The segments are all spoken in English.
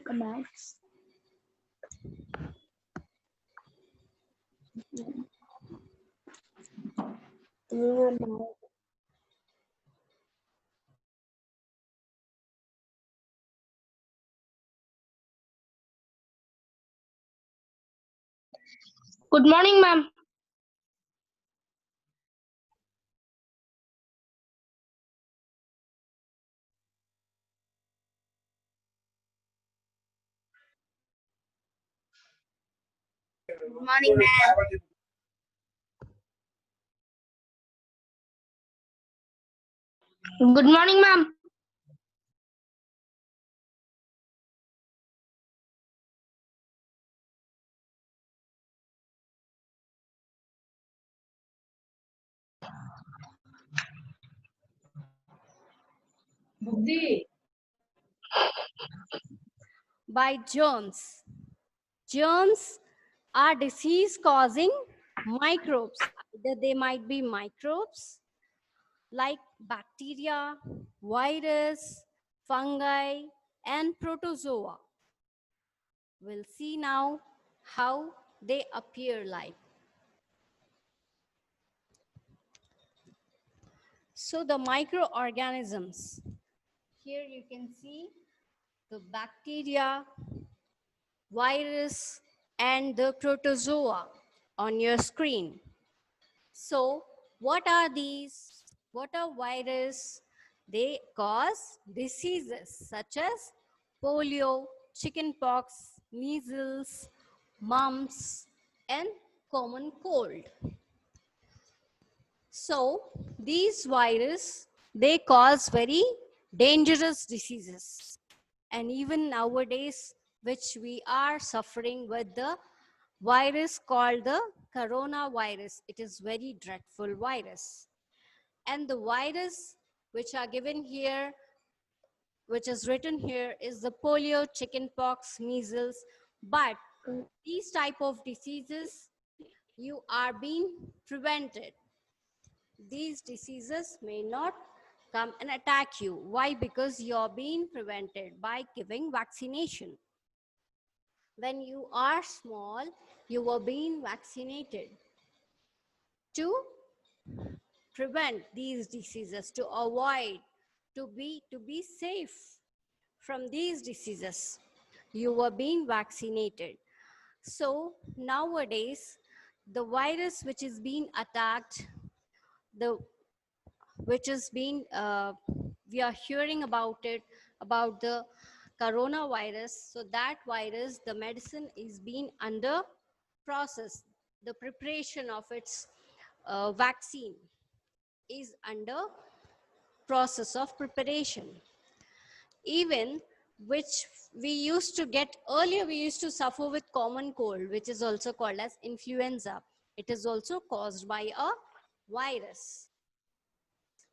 Commands. Good morning, ma'am. Good morning, ma'am. Good morning, ma'am. By germs. Germs are disease causing microbes. Either they might be microbes like bacteria, virus, fungi, and protozoa. We'll see now how they appear like. So the microorganisms. Here you can see the bacteria, virus, and the protozoa on your screen. So what are these? What are virus? They cause diseases such as polio, chickenpox, measles, mumps, and common cold. So these viruses, they cause very dangerous diseases. And even nowadays, which we are suffering with the virus called the coronavirus. It is very dreadful virus. And the virus which are given here, which is written here, is the polio, chickenpox, measles. But these type of diseases, you are being prevented. These diseases may not come and attack you. Why? Because you're being prevented by giving vaccination. When you are small, you were being vaccinated to prevent these diseases, to avoid, to be safe from these diseases. You were being vaccinated. So nowadays, the virus which is being attacked, the which is being we are hearing about it, about the coronavirus. So that virus, the medicine is being under process. The preparation of its vaccine is under process of preparation. Even which we used to get earlier, we used to suffer with common cold, which is also called as influenza. It is also caused by a virus.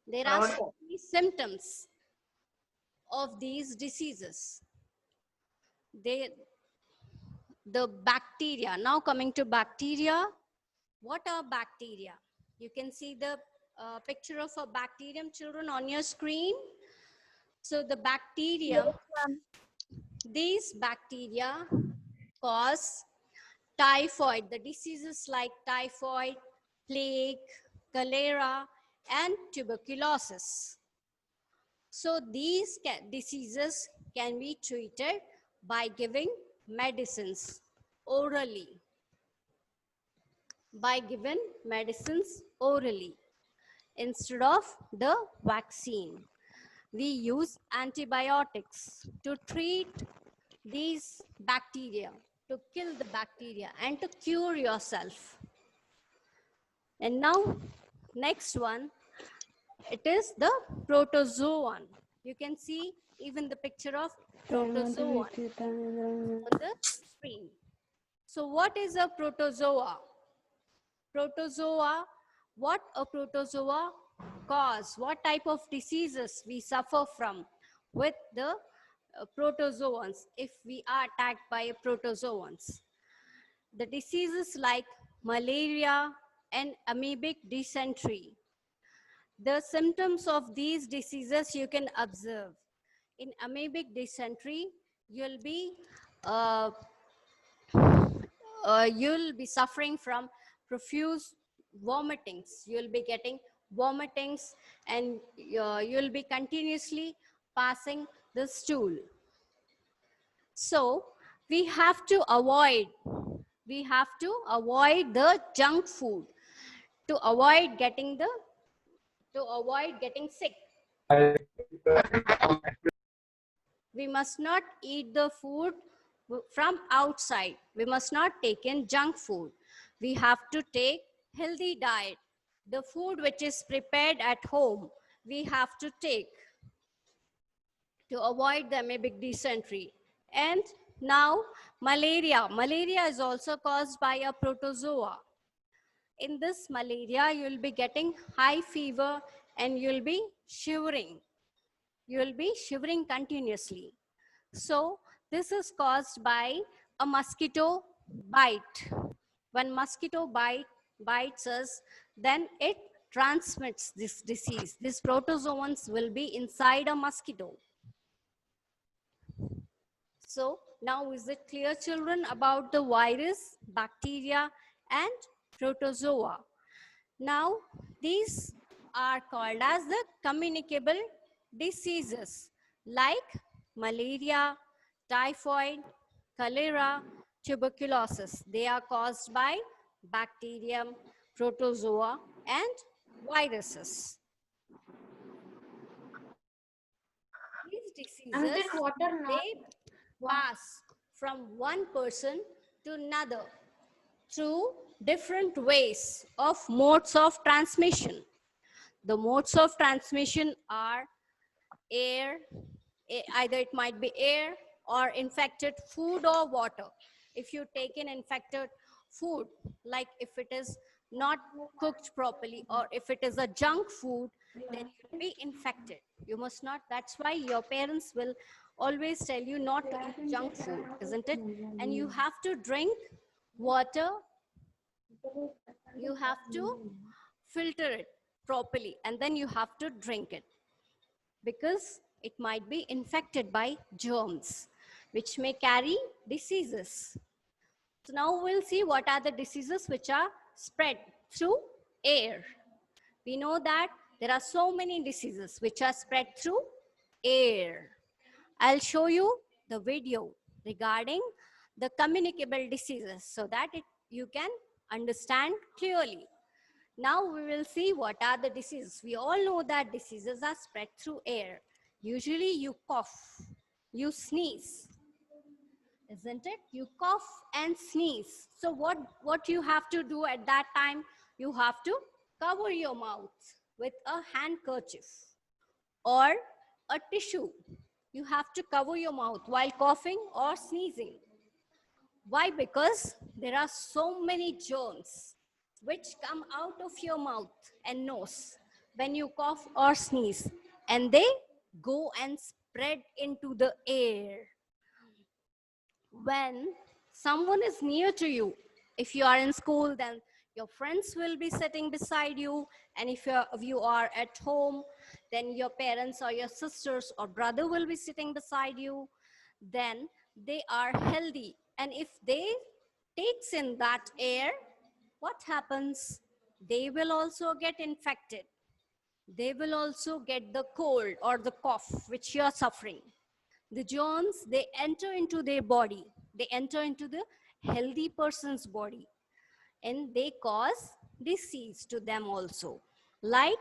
There are so many symptoms of these diseases. The bacteria. Now coming to bacteria. What are bacteria? You can see the picture of a bacterium, children, on your screen. So the bacterium, these bacteria cause typhoid, the diseases like typhoid, plague, cholera, and tuberculosis. So these diseases can be treated by giving medicines orally. By giving medicines orally instead of the vaccine. We use antibiotics to treat these bacteria, to kill the bacteria and to cure yourself. And now, next one, it is the protozoan. You can see even the picture of protozoan on the screen. So what is a protozoa? Protozoa, what a protozoa cause, what type of diseases we suffer from with the protozoans if we are attacked by protozoans. The diseases like malaria and amoebic dysentery. The symptoms of these diseases you can observe. In amoebic dysentery, you'll be suffering from profuse vomitings. You'll be getting vomitings, and you'll be continuously passing the stool. So we have to avoid the junk food to avoid getting sick. We must not eat the food from outside. We must not take in junk food. We have to take healthy diet. The food which is prepared at home, we have to take to avoid the amoebic dysentery. And now malaria. Malaria is also caused by a protozoa. In this malaria, you'll be getting high fever and you'll be shivering. You'll be shivering continuously. So this is caused by a mosquito bite. When mosquito bites us, then it transmits this disease. These protozoans will be inside a mosquito. So now is it clear, children, about the virus, bacteria, and protozoa? Now these are called as the communicable diseases like malaria, typhoid, cholera, tuberculosis. They are caused by bacterium, protozoa, and viruses. These diseases, they pass from one person to another through different ways of modes of transmission. The modes of transmission are air, either it might be air or infected food or water. If you take in infected food, like if it is not cooked properly or if it is a junk food, then you'll be infected. You must not, that's why your parents will always tell you not to eat junk food, isn't it? And you have to drink water, you have to filter it properly, and then you have to drink it, because it might be infected by germs, which may carry diseases. So now we'll see what are the diseases which are spread through air. We know that there are so many diseases which are spread through air. I'll show you the video regarding the communicable diseases so that you can understand clearly. Now we will see what are the diseases. We all know that diseases are spread through air. Usually you cough, you sneeze, isn't it? You cough and sneeze. So what you have to do at that time? You have to cover your mouth with a handkerchief or a tissue. You have to cover your mouth while coughing or sneezing. Why? Because there are so many germs which come out of your mouth and nose when you cough or sneeze, and they go and spread into the air. When someone is near to you, if you are in school, then your friends will be sitting beside you, and if you are at home, then your parents or your sisters or brother will be sitting beside you. Then they are healthy, and if they takes in that air, what happens? They will also get infected. They will also get the cold or the cough which you are suffering. The germs, they enter into their body. They enter into the healthy person's body, and they cause disease to them also, like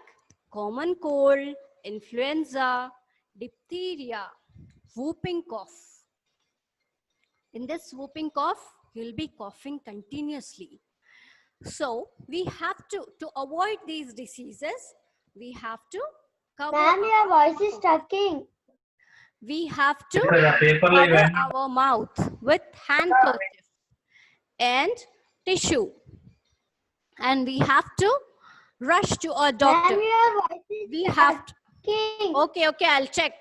common cold, influenza, diphtheria, whooping cough. In this whooping cough, you'll be coughing continuously. So we have to avoid these diseases, we have to cover. Ma'am, your voice is talking. We have to cover our mouth with handkerchief and tissue. And we have to rush to a doctor. Ma'am, your voice is We have to, talking. okay,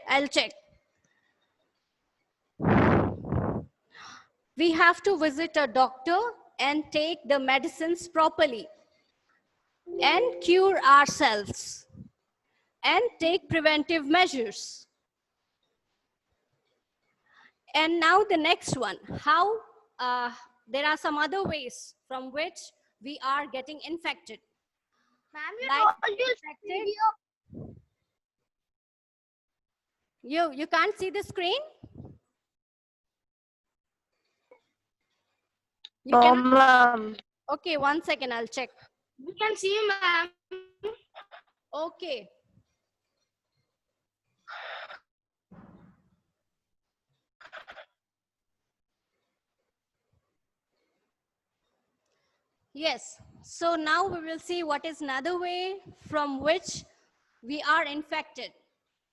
I'll check. We have to visit a doctor and take the medicines properly and cure ourselves. and take preventive measures. And now the next one, how there are some other ways from which we are getting infected. Ma'am, you Like told you infected, video. you can't see the screen? You No, cannot? ma'am. Okay, 1 second, I'll check. We can see you, ma'am. Okay. Yes, so now we will see what is another way from which we are infected.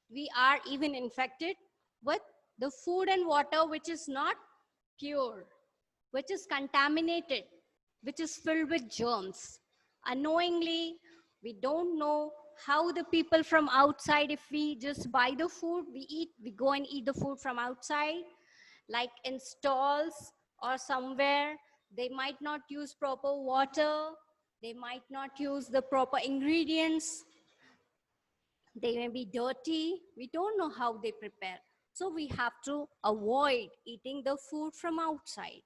We are even infected with the food and water which is not pure, which is contaminated, which is filled with germs. Unknowingly, we don't know how the people from outside, if we just buy the food, we go and eat the food from outside, like in stalls or somewhere, they might not use proper water, they might not use the proper ingredients, they may be dirty, we don't know how they prepare. So we have to avoid eating the food from outside.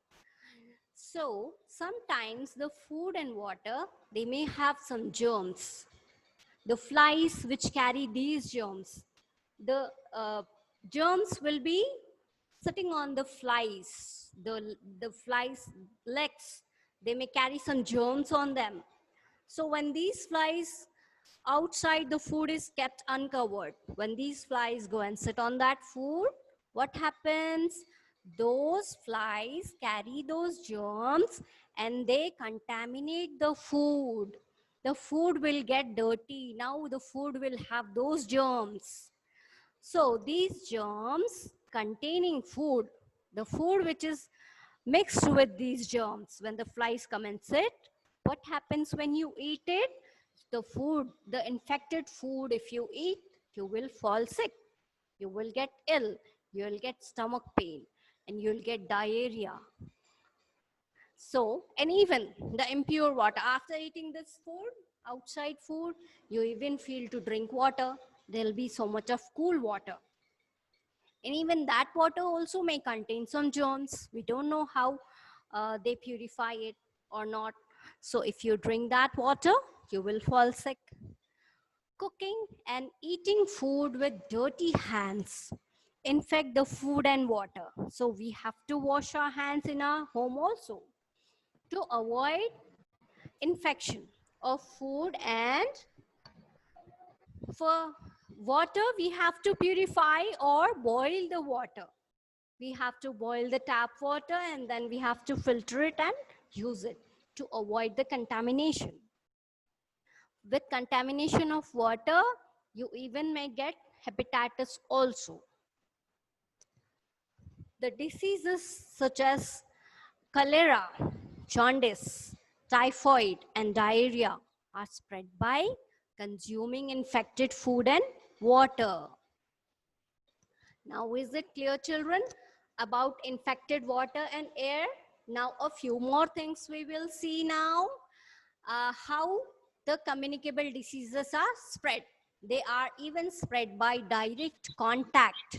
So sometimes the food and water, they may have some germs. The flies which carry these germs, the germs will be sitting on the flies, the flies' legs. They may carry some germs on them. So when these flies outside the food is kept uncovered, when these flies go and sit on that food, what happens? Those flies carry those germs and they contaminate the food. The food will get dirty. Now the food will have those germs. So these germs containing food, the food which is mixed with these germs, when the flies come and sit, what happens when you eat it? The food, the infected food, if you eat, you will fall sick. You will get ill. You will get stomach pain and you'll get diarrhea. So, and even the impure water, after eating this food, outside food, you even feel to drink water. There'll be so much of cool water. And even that water also may contain some germs. We don't know how they purify it or not. So if you drink that water, you will fall sick. Cooking and eating food with dirty hands infect the food and water. So we have to wash our hands in our home also to avoid infection of food. And for water, we have to purify or boil the water. We have to boil the tap water and then we have to filter it and use it to avoid the contamination. With contamination of water, you even may get hepatitis also. The diseases such as cholera, jaundice, typhoid, and diarrhea are spread by consuming infected food and water. Now, is it clear, children, about infected water and air? Now, a few more things we will see now. How the communicable diseases are spread. They are even spread by direct contact.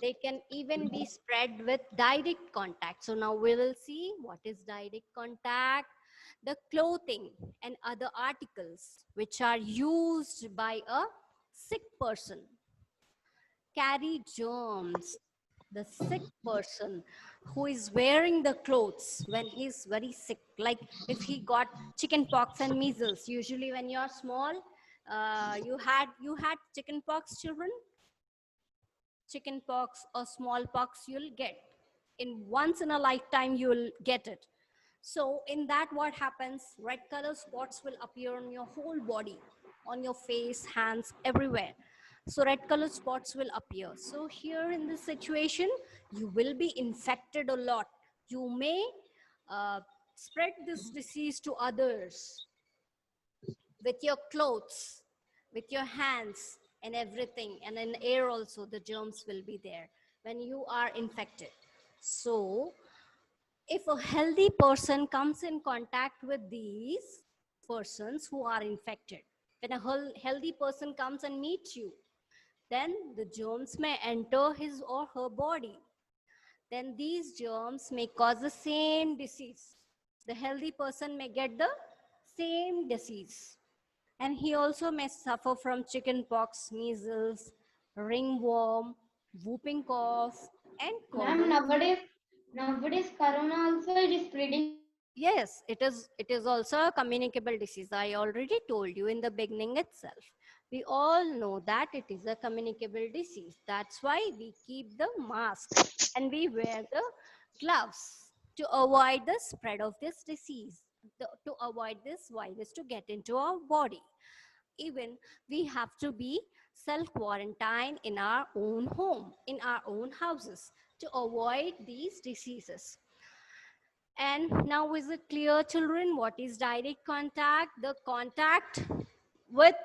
They can even be spread with direct contact. So now we will see what is direct contact. The clothing and other articles which are used by a sick person carry germs. The sick person who is wearing the clothes when he's very sick, like if he got chicken pox and measles, usually when you're small, you had chicken pox, children. Chicken pox or smallpox you'll get. In once in a lifetime you'll get it. So in that what happens, red color spots will appear on your whole body, on your face, hands, everywhere. So red color spots will appear. So here in this situation, you will be infected a lot. You may spread this disease to others with your clothes, with your hands and everything. And in air also, the germs will be there when you are infected. So if a healthy person comes in contact with these persons who are infected, When a healthy person comes and meets you, then the germs may enter his or her body. Then these germs may cause the same disease. The healthy person may get the same disease. And he also may suffer from chickenpox, measles, ringworm, whooping cough, and Ma'am, common. nowadays corona also it is spreading. Yes, it is also a communicable disease. I already told you in the beginning itself. We all know that it is a communicable disease. That's why we keep the mask and we wear the gloves to avoid the spread of this disease, to avoid this virus to get into our body. Even we have to be self-quarantine in our own home, in our own houses to avoid these diseases. And now is it clear, children, what is direct contact? The contact with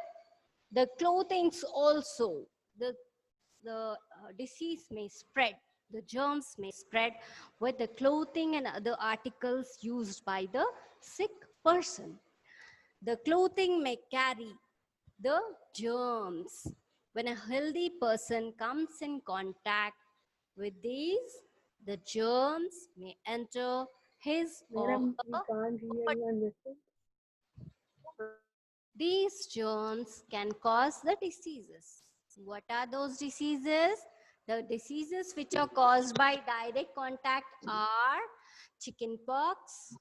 the clothings also. The disease may spread. The germs may spread with the clothing and other articles used by the sick person. The clothing may carry the germs. When a healthy person comes in contact with these, the germs may enter his or Madam, we her can't body. really understand. These germs can cause the diseases. What are those diseases? The diseases which are caused by direct contact are chickenpox,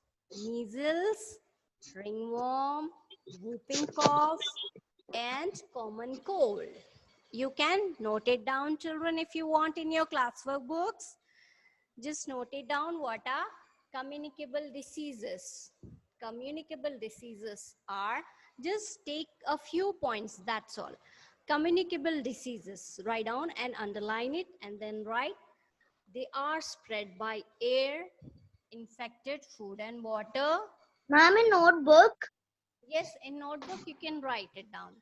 measles, ringworm, whooping cough, and common cold. You can note it down, children, if you want in your classwork books. Just note it down. What are communicable diseases? Communicable diseases are, just take a few points, that's all. Communicable diseases, write down and underline it and then write. They are spread by air, infected food and water. Ma'am, in notebook. Yes, in notebook you can write it down.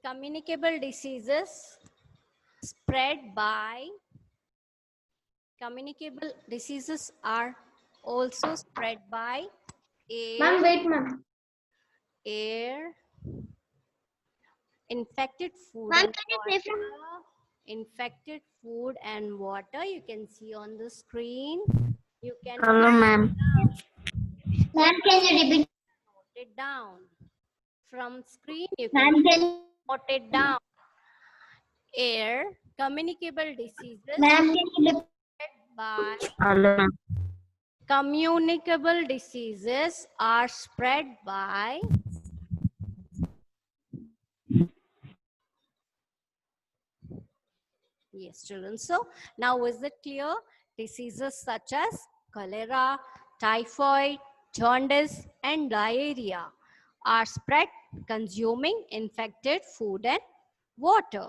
Communicable diseases spread by, communicable diseases are also spread by Ma'am, air, wait, ma'am. air, infected food Ma'am, and can you say from? water, infected food and water. You can see on the screen. You can Hello, ma'am. Ma'am, can you repeat? note it down. From screen, you can Ma'am, can note it down. Air, communicable diseases ma'am, can you repeat? spread by, Hello, ma'am. communicable diseases are spread by yes, children. So now is it clear? Diseases such as cholera, typhoid, jaundice, and diarrhea are spread consuming infected food and water.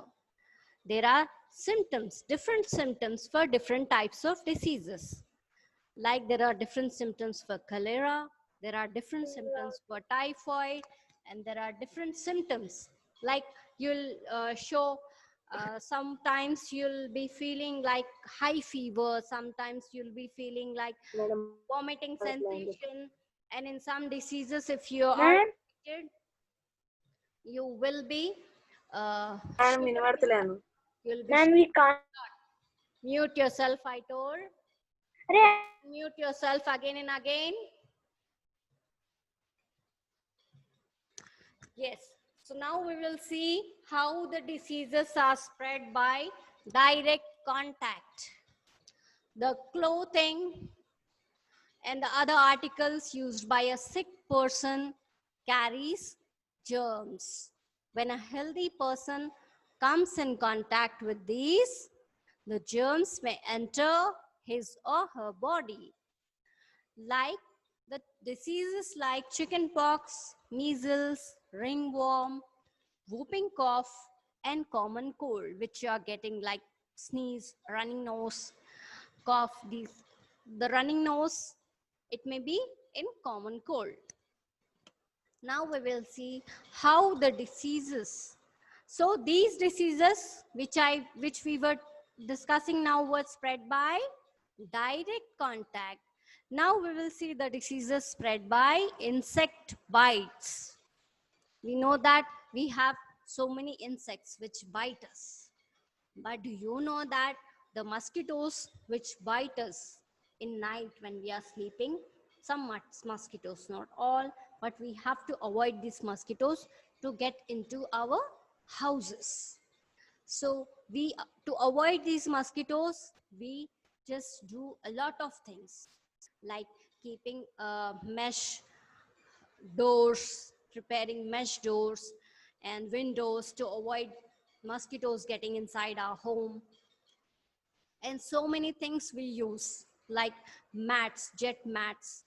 There are symptoms, different symptoms for different types of diseases. Like there are different symptoms for cholera, there are different symptoms for typhoid, and there are different symptoms. Like you'll show, sometimes you'll be feeling like high fever, sometimes you'll be feeling like Madam, vomiting our client is- sensation, and in some diseases, if you are Ma'am, infected, you will be Madam, shivering, వినబడతలేను. you'll be ma'am, we can't. mute yourself, I told. Arey, Mute yourself again and again. Yes. So now we will see how the diseases are spread by direct contact. The clothing and the other articles used by a sick person carries germs. When a healthy person comes in contact with these, the germs may enter his or her body. Like the diseases like chickenpox, measles, ringworm, whooping cough, and common cold, which you are getting like sneeze, running nose, cough. The running nose, it may be in common cold. Now we will see how the diseases. So these diseases which we were discussing now were spread by direct contact. Now we will see the diseases spread by insect bites. We know that we have so many insects which bite us. But do you know that the mosquitoes which bite us in night when we are sleeping, some mosquitoes, not all, but we have to avoid these mosquitoes to get into our houses. So to avoid these mosquitoes, we just do a lot of things like keeping mesh doors, preparing mesh doors and windows to avoid mosquitoes getting inside our home. And so many things we use like mats, jet mats,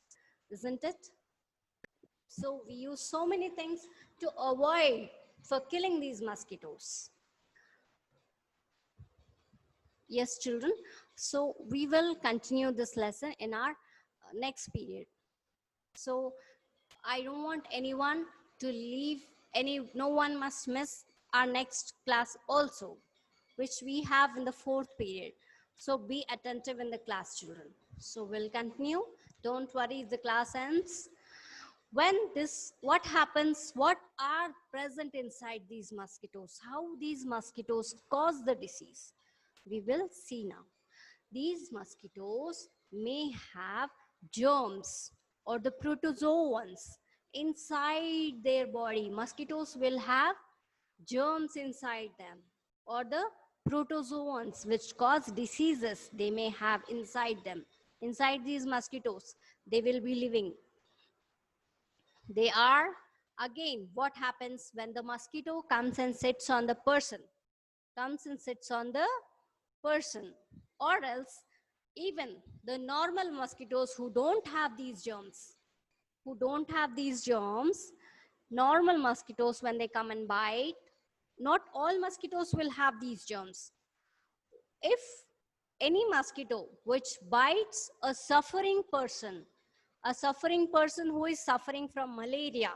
isn't it? So we use so many things to avoid for killing these mosquitoes. Yes, children. So we will continue this lesson in our next period. So I don't want anyone to leave no one must miss our next class also, which we have in the 4th period. So be attentive in the class, children. So we'll continue. Don't worry if the class ends. What happens, what are present inside these mosquitoes, how these mosquitoes cause the disease, we will see now. These mosquitoes may have germs or the protozoans inside their body. Mosquitoes will have germs inside them or the protozoans which cause diseases they may have inside them. Inside these mosquitoes, they will be living. They are, again, what happens when the mosquito comes and sits on the person, or else even the normal mosquitoes who don't have these germs, normal mosquitoes, when they come and bite, not all mosquitoes will have these germs. If any mosquito which bites a suffering person who is suffering from malaria,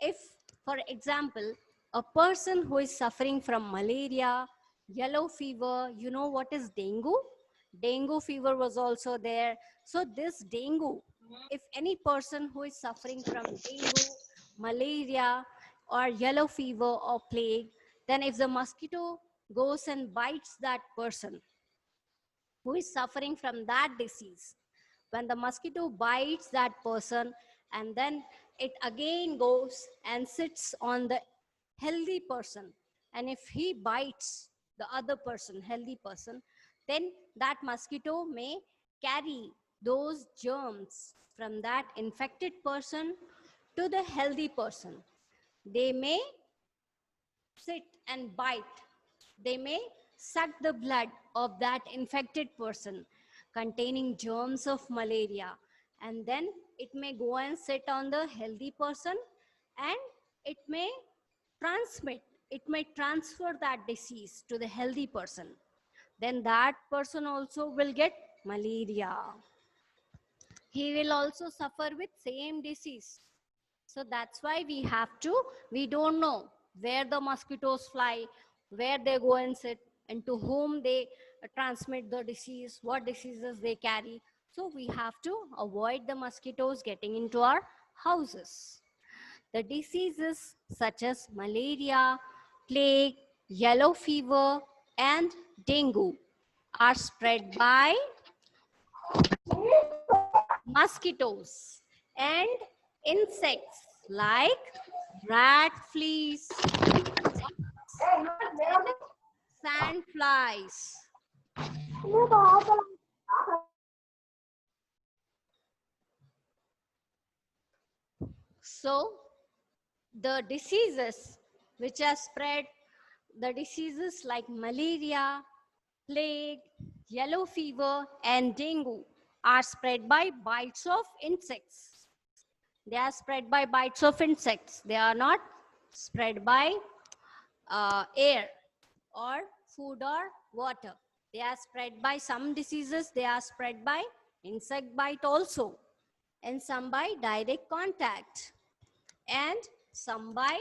if, for example, a person who is suffering from malaria, yellow fever, you know what is dengue? Dengue fever was also there. So this dengue, if any person who is suffering from dengue, malaria, or yellow fever or plague, then if the mosquito goes and bites that person who is suffering from that disease, when the mosquito bites that person and then it again goes and sits on the healthy person, and if he bites the other person, healthy person, then that mosquito may carry those germs from that infected person to the healthy person. They may sit and bite. They may suck the blood of that infected person containing germs of malaria, and then it may go and sit on the healthy person and it may transfer that disease to the healthy person. Then that person also will get malaria. He will also suffer with same disease. So that's why we don't know where the mosquitoes fly, where they go and sit, and to whom they transmit the disease, what diseases they carry. So we have to avoid the mosquitoes getting into our houses. The diseases such as malaria, plague, yellow fever, and dengue are spread by mosquitoes and insects like rat fleas, sand flies. So the diseases which are spread, the diseases like malaria, plague, yellow fever, and dengue are spread by bites of insects. They are spread by bites of insects. They are not spread by air or food or water. They are spread by some diseases. They are spread by insect bite also, and some by direct contact, and some by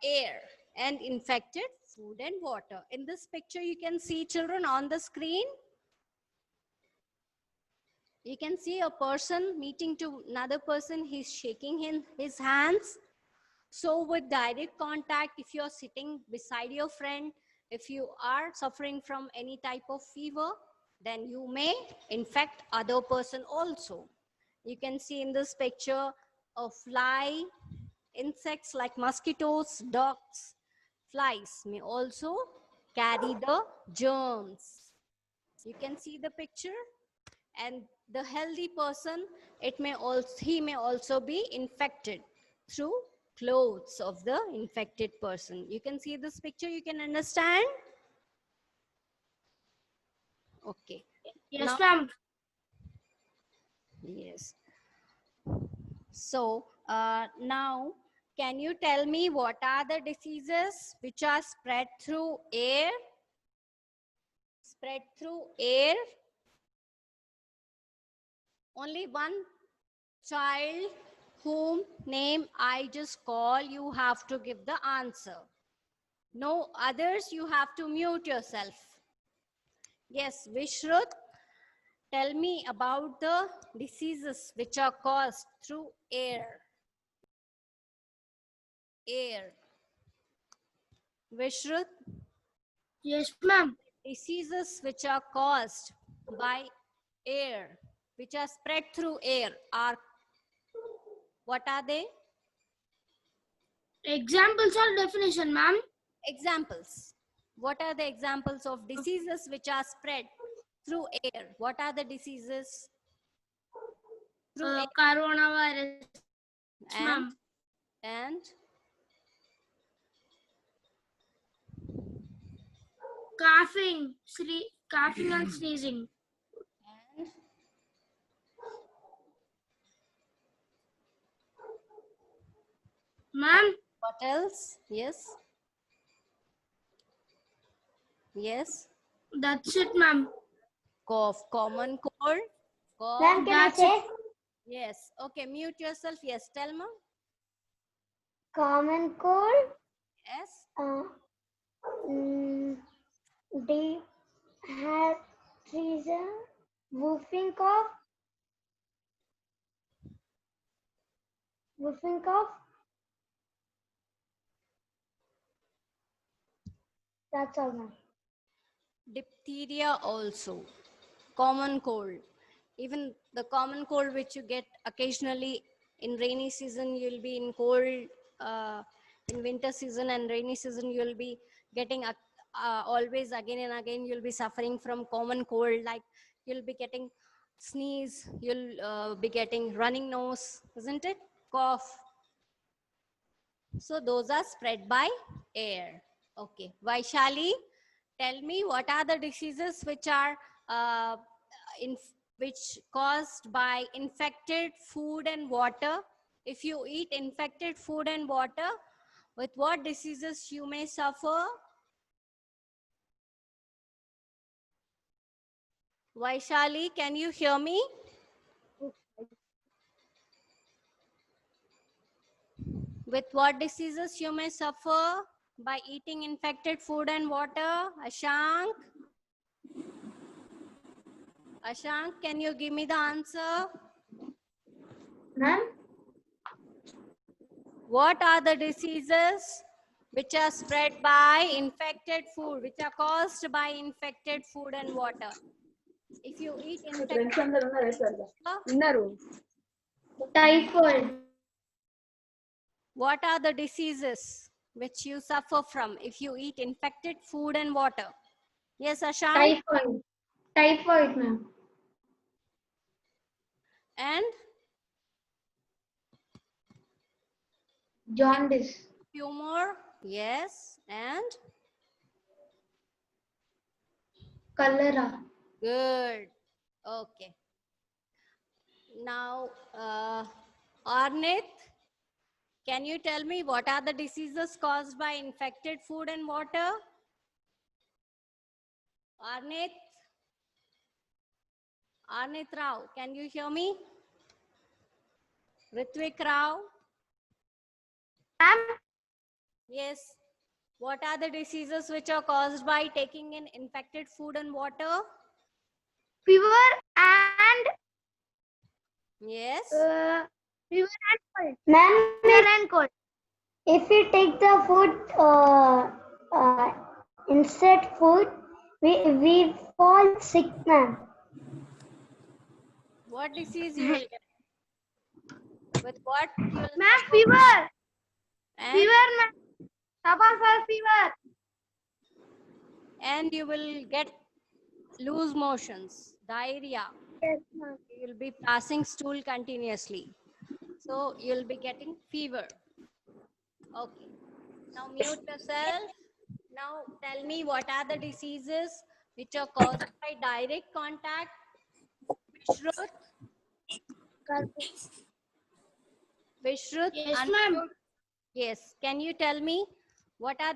air and infected food and water. In this picture, you can see, children, on the screen, you can see a person meeting to another person. He's shaking his hands. So with direct contact, if you're sitting beside your friend, if you are suffering from any type of fever, then you may infect other person also. You can see in this picture a fly, insects like mosquitoes, dogs, flies may also carry the germs. You can see the picture. And the healthy person, he may also be infected through clothes of the infected person. You can see this picture, you can understand? Okay. Yes, Now, ma'am. yes. So now, can you tell me what are the diseases which are spread through air? Spread through air. Only one child whom name I just call, you have to give the answer. No others, you have to mute yourself. Yes, Vishrut, tell me about the diseases which are caused through air. Air. Vishrut, Yes, ma'am. diseases which are caused by air, which are spread through air, are what are they? Examples or definition, ma'am? Examples. What are the examples of diseases which are spread through air? What are the diseases through air? Coronavirus, And, ma'am. and Coughing, coughing and sneezing. and Ma'am, what else? Yes. Yes. that's it, ma'am. Cough, common cold. Cough. Ma'am, can I say? Yes. Okay, mute yourself. Yes, Telma. Common cold, Yes. deep has treason, whooping cough, whooping cough. That's all, ma'am. Diphtheria also. Common cold. Even the common cold which you get occasionally in rainy season, you'll be in cold. In winter season and rainy season, you'll be getting always again and again, you'll be suffering from common cold. Like you'll be getting sneeze, you'll be getting running nose, isn't it? Cough. So those are spread by air. Okay. Vaishali, tell me what are the diseases which are uh, which caused by infected food and water? If you eat infected food and water, with what diseases you may suffer? Vaishali, can you hear me? With what diseases you may suffer by eating infected food and water? Ashank? Ashank, can you give me the answer? Ma'am, What are the diseases which are spread by infected food, which are caused by infected food and water? If you eat infected typhoid, what are the diseases which you suffer from if you eat infected food and water? Yes, Ashank? typhoid, ma'am. And Jaundice, tumor? Yes. And cholera, good. Okay. Now, Arnit, can you tell me what are the diseases caused by infected food and water? Arnit? Arnit Rao, can you hear me? Ritvik Rao? ma'am. Yes. What are the diseases which are caused by taking in infected food and water? Fever and Yes. fever and cold. Ma'am, fever and cold. If we take the food, insect food, we fall sick, ma'am. What disease you will get? With what you will Ma'am, suffer? fever. And, Fever, ma'am. Suffer fever. and you will get loose motions, diarrhea. Yes, ma'am. You will be passing stool continuously. So you'll be getting fever. Okay. Now mute yourself. Now tell me what are the diseases which are caused by direct contact? Vishrut, Vishrut, Yes, ma'am. unmute. Yes. Can you tell me what are